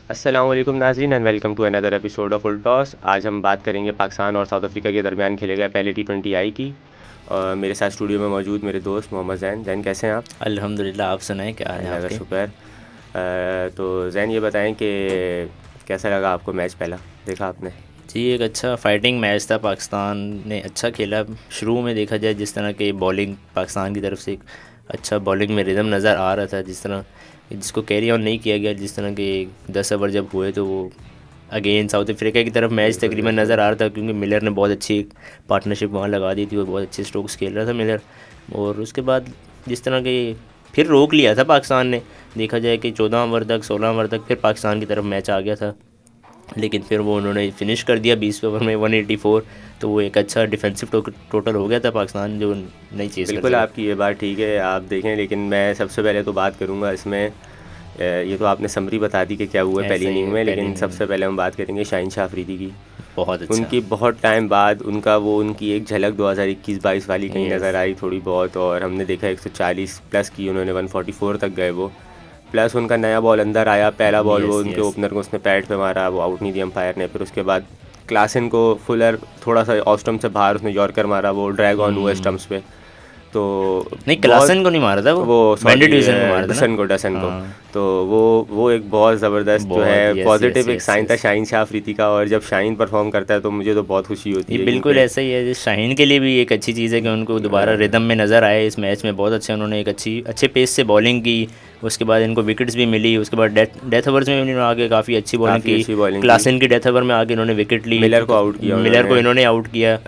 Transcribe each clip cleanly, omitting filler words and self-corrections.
अस्सलाम वालेकुम नाज़रीन and welcome to another episode of Full Toss. आज हम बात करेंगे पाकिस्तान और साउथ अफ्रीका के दरमियान खेले गए पहले T20 आई की। मेरे साथ स्टूडियो में मौजूद मेरे दोस्त मोहम्मद जैन। जैन कैसे हैं आप? अल्हम्दुलिल्लाह। आप सुनाएं, क्या हाल है अल्लाह का आपके? शुक्र। तो जैन ये बताएं कि कैसा लगा आपको मैच पहला देखा आपने? जी, एक अच्छा फाइटिंग मैच था। पाकिस्तान ने अच्छा खेला। शुरू में देखा जाए जिस तरह की बॉलिंग पाकिस्तान की तरफ से एक अच्छा बॉलिंग में रिदम नज़र आ रहा था, जिस तरह जिसको कैरी ऑन नहीं किया गया। जिस तरह के 10 ओवर जब हुए तो वो अगेन साउथ अफ्रीका की तरफ मैच बिल्कुल तकरीबन बिल्कुल। नज़र आ रहा था, क्योंकि मिलर ने बहुत अच्छी पार्टनरशिप वहाँ लगा दी थी और बहुत अच्छे स्ट्रोक्स खेल रहा था मिलर। और उसके बाद जिस तरह के फिर रोक लिया था पाकिस्तान ने। देखा जाए कि 14 ओवर तक 16 ओवर तक फिर पाकिस्तान की तरफ मैच आ गया था, लेकिन फिर वो उन्होंने फिनिश कर दिया 20 ओवर में 184। तो वो एक अच्छा डिफेंसिव टोटल हो गया था पाकिस्तान, जो नहीं चेज़ कर बिल्कुल सका। आपकी ये बात ठीक है, आप देखें, लेकिन मैं सबसे पहले तो बात करूंगा इसमें। ये तो आपने समरी बता दी कि क्या हुआ है पहली ऐसा ही इनिंग है में, पहले लेकिन इनिंग में। सबसे पहले हम बात करेंगे शाहीन शाह अफरीदी की। बहुत अच्छा। उनकी बहुत टाइम बाद उनकी एक झलक 2021-22 वाली कहीं यस। नज़र आई थोड़ी बहुत, और हमने देखा 140 प्लस की उन्होंने, 144 तक गए वो। प्लस उनका नया बॉल अंदर आया, पहला बॉल वो यस उनके यस। ओपनर को उसने पैड पे मारा, वो आउट नहीं दिया अंपायर ने। फिर उसके बाद क्लासन को फुलर थोड़ा सा ऑफ स्टम्प से बाहर उसने यॉर्कर मारा, वो ड्रैग ऑन हुआ स्टम्प्स पे। तो नहीं, बहुत क्लासन को नहीं मारा था वो। वो बैंडी सॉरी डिवीज़न को मारा था ना। डसन को। हाँ। तो वो एक बहुत ज़बरदस्त जो बहुत। है यस यस पॉजिटिव एक यस साइन था यस। शाहीन शाह अफरीदी का, और जब शाहीन परफॉर्म करता है तो मुझे तो बहुत खुशी होती ये है बिल्कुल क्योंकि ऐसा ही है। जिस शाहीन के लिए भी एक अच्छी चीज़ है कि उनको दोबारा रिदम में नज़र आए इस मैच में। बहुत अच्छे उन्होंने एक अच्छे पेस से बॉलिंग की। उसके बाद इनको विकेट्स भी मिली। उसके बाद डेथ ओवर्स में भी इन्होंने आगे काफ़ी अच्छी बॉलिंग काफ़ी की। अच्छी बॉलिंग की। क्लासन की डेथ ओवर में आगे इन्होंने विकेट ली मिलर तो को आउट किया मिलर उन्होंने। को इन्होंने आउट किया।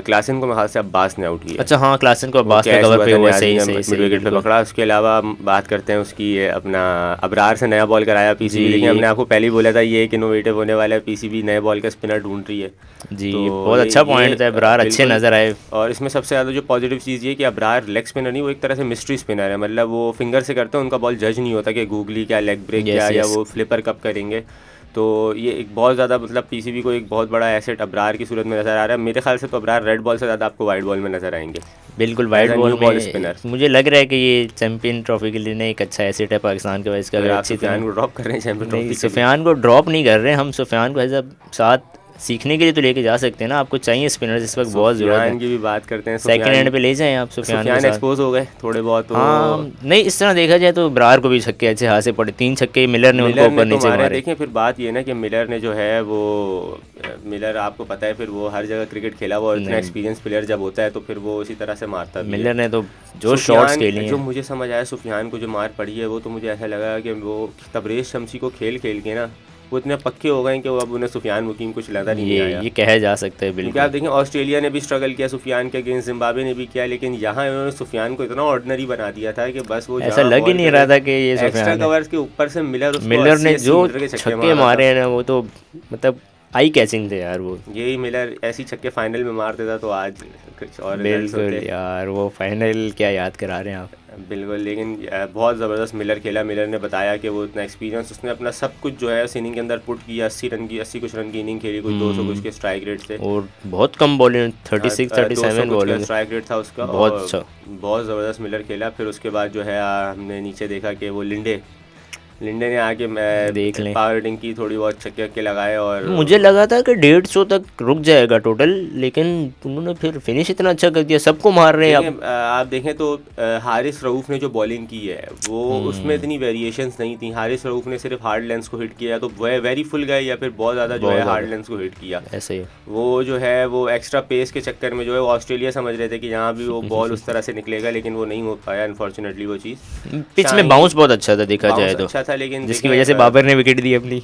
क्लासन को मेरे ख्याल से अब्बास ने आउट किया। अच्छा हाँ, क्लासन को वो अब्बास पे कैच कवर हुआ पे था, हुआ। न्याजी सही ने सही मिड सही, विकेट पे बिल्कुल। पकड़ा। उसके अलावा हम बात करते हैं उसकी, ये अपना अबरार से नया बॉल कराया जी पीसीबी। लेकिन हमने एक। आपको पहले ही बोला था ये एक इनोवेटिव होने वाला है, पीसीबी नए बॉल का स्पिनर ढूंढ रही है। जी, तो बहुत अच्छा पॉइंट था। अबरार अच्छे बिल्कुल। नज़र आए। और इसमें सबसे ज़्यादा जो पॉजिटिव चीज़ ये है कि अबरार लेग स्पिनर नहीं, वो एक तरह से मिस्ट्री स्पिनर है। मतलब वो फिंगर से करते हैं, उनका बॉल जज नहीं होता कि गूगली क्या, लेग ब्रेक क्या, यस या यस। वो फ्लिपर कब करेंगे। तो ये एक बहुत ज़्यादा मतलब पीसीबी को एक बहुत बड़ा एसेट अबरार की सूरत में नज़र आ रहा है। मेरे ख्याल से तो अबरार रेड बॉल से ज़्यादा आपको वाइट बॉल में नज़र आएंगे बिल्कुल as white a ball new ball में स्पिनर। मुझे लग रहा है कि ये चैंपियन ट्रॉफी के लिए ना एक अच्छा एसेट है पाकिस्तान के पास, इसका अगर अगर आप अच्छी सुफियान तरह। को ड्रॉप कर रहे हैं चैंपियन नहीं, ट्रॉफी के लिए। सुफियान को ड्रॉप नहीं कर रहे हम। सुफियान को एज अ साथ सीखने के लिए तो लेके जा सकते हैं ना। आपको चाहिए स्पिनर्स, इस वक्त बहुत ज़रूरत है। सुफियान की भी बात करते हैं। सेकंड सुफियान एंड पे ले जाएं आप सुफियान को सुफियान साथ। एक्सपोज हो गए थोड़े बहुत तो। हाँ, नहीं इस तरह देखा जाए तो ब्रार को भी छक्के अच्छे हाथ से पड़े। 3 छक्के मिलर ने उनको मिलर ने ऊपर तो नीचे मारे हैं। मारे। देखिए फिर बात ये है ना कि मिलर ने जो है वो मिलर आपको पता है, फिर वो हर जगह क्रिकेट खेला हुआ, और इतना नहीं, एक्सपीरियंस प्लेयर जब होता है तो फिर वो इसी तरह से मारता भी है। मिलर ने तो जो शॉट्स सुफियान, खेली जो हैं। मुझे समझ आया सुफियान को जो मार पड़ी है, वो तो मुझे ऐसा लगा कि वो तबरेज़ शमसी को खेल खेल के ना वो इतने पक्के हो गए कि वो अब उन्हें सुफियान मुकीम कुछ नज़र ही नहीं आया। ये कहा जा सकता है क्योंकि आप बिल्कुल। देखें ऑस्ट्रेलिया ने भी स्ट्रगल किया सुफियान के अगेंस्ट, जिम्बाब्वे ने भी किया, लेकिन यहाँ इन्होंने सुफियान को इतना ऑर्डिनरी बना दिया था कि बस वो ऐसा जहाँ लग ही बॉल नहीं रहा करे था कि ये एक्स्ट्रा सुफियान है। कवर्स के ऊपर से मिलर उसको मिलर ने 80-80 जो मीटर के छक्के छक्के मार रहा था। मारे हैं ना, वो तो मतलब आई कैचिंग थे यार वो। यही मिलर ऐसी छक्के फाइनल में मार देता तो आज कुछ और रिजल्ट्स बिल्कुल होते। यार, वो फाइनल क्या याद करा रहे हैं आप। बिल्कुल, लेकिन बहुत ज़बरदस्त मिलर खेला। मिलर ने बताया कि वो इतना एक्सपीरियंस, उसने अपना सब कुछ जो है उस इनिंग के अंदर पुट किया। 80 कुछ रन की इनिंग खेली, कुछ 200 कुछ के स्ट्राइक रेट से। और बहुत कम बॉलिंग, 36 200 37 कुछ का बॉलिंग। स्ट्राइक रेट था उसका, बहुत और अच्छा। बहुत ज़बरदस्त मिलर खेला। फिर उसके बाद जो है हमने नीचे देखा कि वो लिंडे लिंडे ने आके देख लें। पावर हिटिंग की, थोड़ी बहुत छक्के वक्के लगाए। और मुझे लगा था कि 150 तक रुक जाएगा टोटल, लेकिन उन्होंने फिर फिनिश इतना अच्छा कर दिया। सबको मार रहे हैं देखें, अब। आप देखें तो हारिस रऊफ़ ने जो बॉलिंग की है वो उसमें इतनी वेरिएशंस नहीं थी। हारिस रऊफ़ ने सिर्फ हार्ड लेंस को हिट किया, तो वह वेरी फुल गए, या फिर बहुत ज़्यादा जो बहुत है हार्ड ज़्यादा लेंस को हिट किया। ऐसे ही। वो जो है वो एक्स्ट्रा पेस के चक्कर में जो है वो ऑस्ट्रेलिया समझ रहे थे कि यहाँ भी वो बॉल उस तरह से निकलेगा, लेकिन वो नहीं हो पाया अनफॉर्चुनेटली वो चीज़। पिच में शाहीन बाउंस बहुत अच्छा था देखा बाउंस जाए तो, अच्छा था, लेकिन जिसकी देखें वजह से बाबर ने विकेट दी अपनी।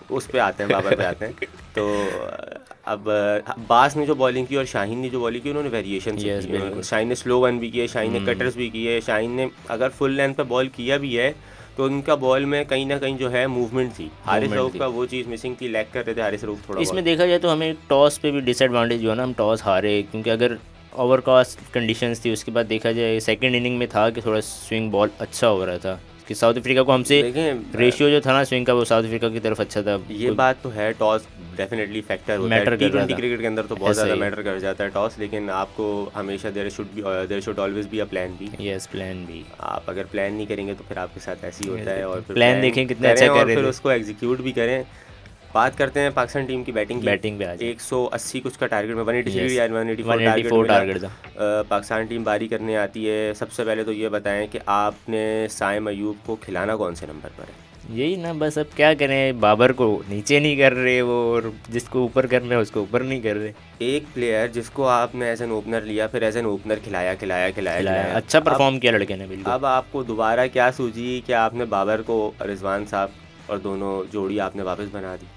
उस पे आते हैं, बाबर पे आते हैं। तो अब अब्बास ने जो बॉलिंग की और शाहीन ने जो बॉलिंग की, उन्होंने वेरिएशन से यस की। बिल्कुल। शाहीन ने स्लो वन भी किए, शाहीन ने कटर्स भी किए। शाहीन ने अगर फुल लेंथ पे बॉल किया भी है तो उनका बॉल में कहीं ना कहीं जो है मूवमेंट थी। हारिस मूवमेंट रऊफ़ थी। का वो चीज़ मिसिंग थी, लैग कर रहे थे हारिस रऊफ़ थोड़ा इसमें बहुत। देखा जाए तो हमें टॉस पे भी डिसएडवांटेज हुआ ना। हम टॉस हारे, क्योंकि अगर ओवरकास्ट कंडीशंस थी। उसके बाद देखा जाए सेकंड इनिंग में था कि थोड़ा स्विंग बॉल अच्छा हो रहा था, कि साउथ अफ्रीका को हमसे देखें रेशियो जो था ना स्विंग का वो साउथ अफ्रीका की तरफ अच्छा था। ये बात तो है, टॉस डेफिनेटली फैक्टर होता है, मैटर कर रहा T20 था। क्रिकेट के अंदर तो बहुत ऐसा ज़्यादा ही। मैटर कर जाता है टॉस, लेकिन आपको हमेशा there should always be a plan B. Yes plan भी। आप अगर प्लान नहीं करेंगे तो फिर आपके साथ ऐसे ही होता है, और फिर प्लान देखें कितना करें अच्छा कर और रहे फिर थे। उसको एग्जीक्यूट भी करें। बात करते हैं पाकिस्तान टीम की बैटिंग बैटिंग पे आ जाए। 180 कुछ का टारगेट में 183 Yes, या 184 184 टारगेट टारगेट मिला। था। पाकिस्तान टीम बारी करने आती है। सबसे पहले तो ये बताएं कि आपने साइम अयूब को खिलाना कौन से नंबर पर है? यही ना, बस अब क्या करें, बाबर को नीचे नहीं कर रहे वो, और जिसको ऊपर करना है उसको ऊपर नहीं कर रहे। एक प्लेयर जिसको आपने एज एन ओपनर लिया, फिर एज एन ओपनर खिलाया खिलाया खिलाया खिलाया, खिलाया, अच्छा अब परफॉर्म किया लड़के ने बिल्कुल। अब आपको दोबारा क्या सूझी कि आपने बाबर को रिजवान साहब और दोनों जोड़ी आपने वापस बना दी?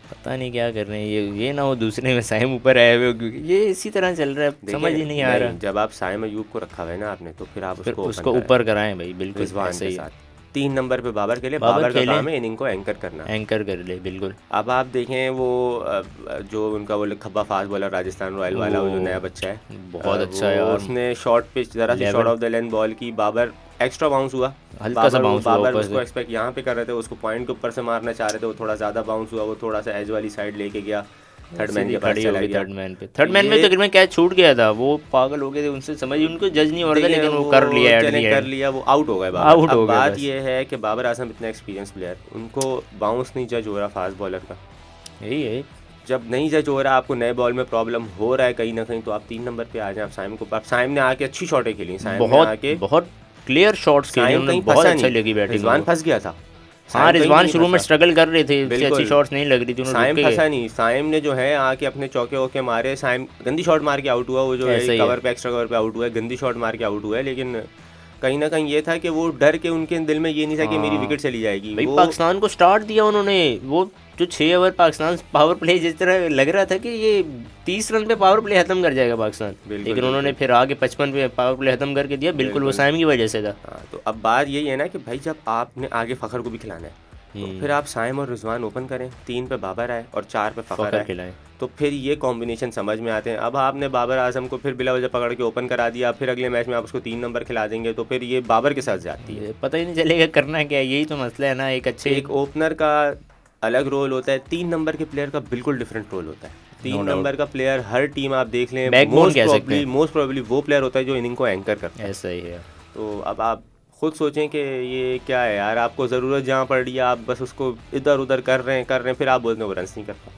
पता नहीं क्या कर रहे हैं ये ना, वो दूसरे में साइम ऊपर आए हुए, क्योंकि ये इसी तरह चल रहा है, समझ ही नहीं आ रहा। जब आप साइम अयूब को रखा हुआ है ना आपने, तो फिर आप फिर उसको उसको ऊपर कराएं भाई, बिल्कुल रिजवान ऐसे के ही साथ। 3 नंबर पे बाबर के लिए, बाबर बाबर का खेले। काम है इनिंग को एंकर करना। एंकर कर ले बिल्कुल। अब आप देखें वो जो उनका वो खब्बा फास्ट बॉलर राजस्थान रॉयल वाला, वो जो नया बच्चा है, बहुत अच्छा वो यार। उसने शॉर्ट पिच जरा सी short of the length ball की, बाबर एक्स्ट्रा बाउंस हुआ, हल्का सा बाउंस हुआ बाबर ऊपर उसको से। एक्सपेक्ट यहाँ पे कर रहे थे, उसको पॉइंट के ऊपर से मारना चाह रहे थे, वो थोड़ा ज़्यादा बाउंस हुआ, वो थोड़ा सा एज वाली साइड लेके गया, थर्ड मैन के पास खड़ी हो चला गई गया। थर्ड मैन पे। थर्ड मैन में तकरीबन कैच छूट गया था, वो पागल हो गए थे, उनसे समझ उनको जज नहीं हो रहा था, देखिए, लेकिन वो कर लिया चलें कर एट लिया, वो आउट हो गए बाबर। आउट हो अब गए बात बस। ये है कि बाबर आजम इतना एक्सपीरियंस प्लेयर, उनको बाउंस नहीं जज हो रहा फास्ट बॉलर का। यही है। जब नहीं जज हो रहा, आपको नए बॉल में प्रॉब्लम हो रहा है कहीं ना कहीं, तो आप 3 नंबर पे आ जाएं। आप साइम को, आप साइम ने आके अच्छी शॉटें खेली, साइम ने बहुत आके बहुत क्लियर शॉट्स खेले साइम उन्होंने, कहीं बहुत फंसा अच्छा नहीं, लगी बैटिंग। रिजवान फंस गया था। हाँ, साइम कहीं रिजवान नहीं शुरू में फंसा। स्ट्रगल कर रहे थे, उससे बिल्कुल। अच्छी शॉट्स नहीं लग रही थी, उन्होंने साइम रुक के फंसा गए। नहीं, साइम ने जो है आके अपने चौके वौके मारे, साइम गंदी शॉट मार के आउट हुआ, वो जो ऐसा है ही कवर है। पे एक्स्ट्रा कवर पे आउट हुआ है, गंदी शॉट मार के आउट हुआ है, लेकिन कहीं ना कहीं ये था कि वो डर के उनके दिल में ये नहीं था कि मेरी हाँ। विकेट चली जाएगी। भाई वो पाकिस्तान को स्टार्ट दिया उन्होंने, वो जो 6 ओवर पाकिस्तान पावर प्ले, जिस तरह लग रहा था कि ये 30 रन पे पावर प्ले खत्म कर जाएगा पाकिस्तान, बिल्कुल, लेकिन उन्होंने फिर आगे 55 पे पावर प्ले खत्म करके दिया, बिल्कुल वो साइम की वजह से था। हाँ, तो अब बात यही है ना कि भाई जब आपने आगे फ़खर को भी खिलाना है, तो फिर आप साइम और रिजवान ओपन करें, 3 पे बाबर आए और 4 पे फ़खर आए, खिलाए। तो फिर ये कॉम्बिनेशन समझ में आते हैं। अब आपने बाबर आजम को फिर बिला वजह पकड़ के ओपन करा दिया, फिर अगले मैच में आप उसको 3 नंबर खिला देंगे, तो फिर ये बाबर के साथ जाती है। ये पता ही नहीं चलेगा करना क्या है, यही तो मसला है ना। एक अच्छे एक ओपनर का अलग रोल होता है, 3 नंबर के प्लेयर का बिल्कुल डिफरेंट रोल होता है। 3 नंबर का प्लेयर हर टीम आप देख लें, Backbone कह सकते हैं। मोस्ट प्रॉब्ली वो प्लेयर होता है जो इनिंग को एंकर करता है। ऐसा ही है। तो अब आप खुद सोचें कि ये क्या है यार, आपको ज़रूरत जहाँ पड़ रही है आप बस उसको इधर उधर कर रहे हैं, फिर आप बोलते हैं वो रन नहीं करता।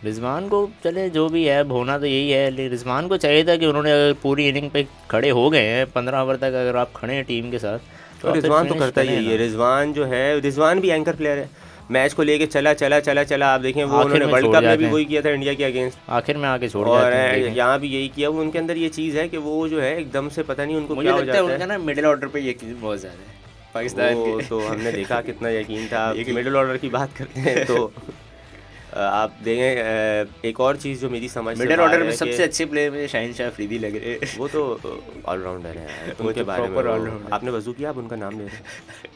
रिजवान को चले जो भी है, होना तो यही है, लेकिन रिजवान को चाहिए था कि उन्होंने अगर पूरी इनिंग पे खड़े हो गए हैं 15 ओवर तक, अगर आप खड़े हैं टीम के साथ, तो रिजवान तो करता ही है। रिजवान जो है, रिजवान भी एंकर प्लेयर है, मैच को लेके चला चला चला चला। आप देखें वो उन्होंने वर्ल्ड कप में भी वही किया था इंडिया के अगेंस्ट, आखिर में आके छोड़ और जाते हैं। यहाँ भी यही किया। वो उनके अंदर ये चीज़ है कि वो जो है एकदम से पता नहीं उनको मुझे क्या हो लगता जाता है है। उनका ना मिडिल ऑर्डर पे यकीन बहुत ज़्यादा है पाकिस्तान वो के। तो हमने देखा कितना यकीन था। मिडिल ऑर्डर की बात करते हैं तो आप देखें, एक और चीज़ जो मेरी समझ मिडिल ऑर्डर में सबसे अच्छे प्लेयर में शाहीन शाह अफरीदी लग रहे हैं। वो तो ऑलराउंडर है, उनके बारे में आपने वजू किया, आप उनका नाम ले रहे हैं।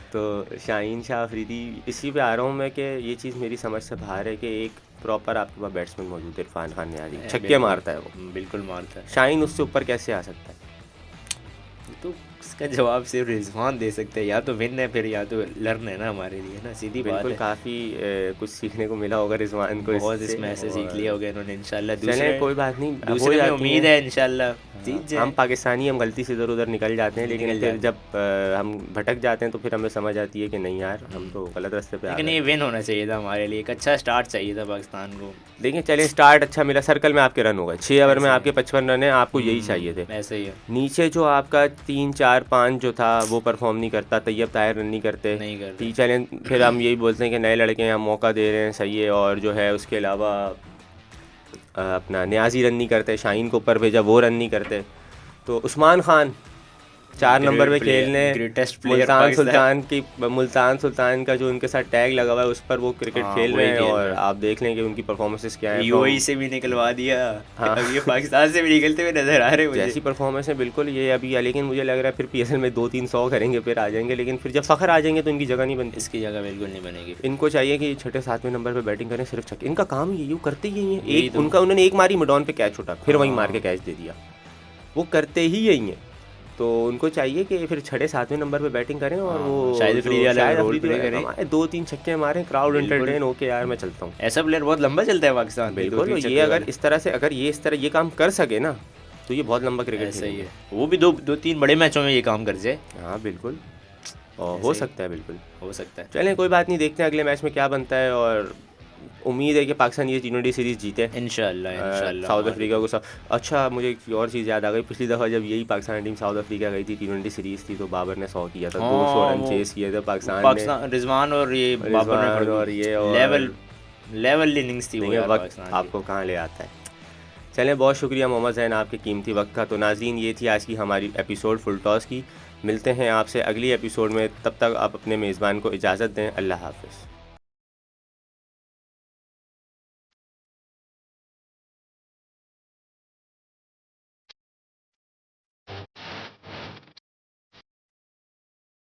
तो शाहीन शाह अफरीदी, इसी पे आ रहा हूँ मैं कि ये चीज़ मेरी समझ से बाहर है कि एक प्रॉपर आपके पास बैट्समैन मौजूद है, इरफान खान नियाज़ी, छक्के मारता है वो, बिल्कुल मारता है। शाहीन उससे ऊपर कैसे आ सकता है? तो इसका जवाब सिर्फ रिजवान दे सकते हैं, या तो विन है फिर या तो लर्न है ना हमारे लिए ना, सीधी बात बिल्कुल। है। काफ़ी कुछ सीखने को मिला होगा रिजवान को, बहुत इसमें ऐसे सीख लिया होगा इन्होंने इंशाल्लाह। चलें कोई बात नहीं, दूसरे में उम्मीद है इंशाल्लाह जीत जाए। हम पाकिस्तानी, हम गलती से इधर उधर निकल जाते हैं, लेकिन फिर जब हम भटक जाते हैं तो फिर हमें समझ आती है कि नहीं यार, हम तो गलत रास्ते पे आ लेकिन गए। ये विन होना चाहिए था हमारे लिए, एक अच्छा स्टार्ट चाहिए था पाकिस्तान को। देखिए चलें, स्टार्ट अच्छा मिला, सर्कल में आपके रन हो गए, 6 ओवर में आपके 55 रन है, आपको यही चाहिए थे। ऐसे ही है, नीचे जो आपका 3 4 5 जो था वो परफॉर्म नहीं करता, तैयब ताहिर रन नहीं करते। नहीं करते। चलें फिर हम यही बोलते हैं कि नए लड़के हैं, हम मौका दे रहे हैं, सही है। और जो है उसके अलावा अपना नियाज़ी रन नहीं करते, शाहीन को ऊपर भेजा, वो रन नहीं करते। तो उस्मान खान 4 नंबर पे खेलने, मुल्तान सुल्तान का जो उनके साथ टैग लगा हुआ है उस पर वो क्रिकेट खेल रहे हैं, और आप देख लें कि उनकी परफॉर्मेंसेस क्या है। यूएई से भी निकलवा दिया, अब ये पाकिस्तान से भी निकलते हुए नजर आ रहे हैं जैसी परफॉर्मेंस है बिल्कुल ये अभी है, लेकिन मुझे लग रहा है फिर पीएसएल में 2-300 करेंगे, फिर आ जाएंगे। लेकिन फिर जब फ़खर आ जाएंगे तो इनकी जगह नहीं बनती, इसकी जगह बिल्कुल नहीं बनेगी। इनको चाहिए कि 6-7वें नंबर पे बैटिंग करें, सिर्फ छक्के, इनका काम ही यही करते ही हैं। उन्होंने एक मारी मिडॉन पे कैच उठा, फिर वहीं मार के कैच दे दिया, वो करते ही यही हैं। तो उनको चाहिए कि फिर 6-7वें नंबर पे बैटिंग करें और हाँ, वो शाहिद अफरीदी वाला शाहिद रोल अफरीदी प्ले वाला करें। हमारे 2-3 छक्के मारें, क्राउड बिल्कुल। एंटरटेन ओके यार मैं चलता हूँ। ऐसा प्लेयर बहुत लंबा चलता है पाकिस्तान में, बिल्कुल, 2-3 ये छक्के अगर वाला। इस तरह से अगर ये इस तरह ये काम कर सके ना तो ये बहुत लंबा क्रिकेट ऐसा ही खेलेंगे। है, वो भी 2-3 बड़े मैचों में ये काम कर जाए, हाँ बिल्कुल, और ऐसे हो ही। सकता है बिल्कुल। हो सकता है। चलें कोई बात नहीं, देखते हैं अगले मैच में क्या बनता है और उम्मीद है कि पाकिस्तान ये T20 सीरीज़ जीते इंशाल्लाह साउथ अफ्रीका को। अच्छा, मुझे एक और चीज़ याद आ गई, पिछली दफ़ा जब यही पाकिस्तान टीम साउथ अफ्रीका गई थी T20 सीरीज़ थी तो बाबर ने 100 किया था, 200 रन चेस किए थे पाकिस्तान रिजवान और ये बाबर रिजवान ने और ये और लेवल इनिंग्स थी वो देखिए यार वक्त पाकिस्तान की। आपको कहाँ ले आता है। चलें, बहुत शुक्रिया मोहम्मद ज़ैन आपके कीमती वक्त का। तो नाज़रीन, ये थी आज की हमारी एपिसोड फुल टॉस की। मिलते हैं आपसे अगली एपिसोड में, तब तक आप अपने मेज़बान को इजाज़त दें। अल्लाह हाफ़िज़।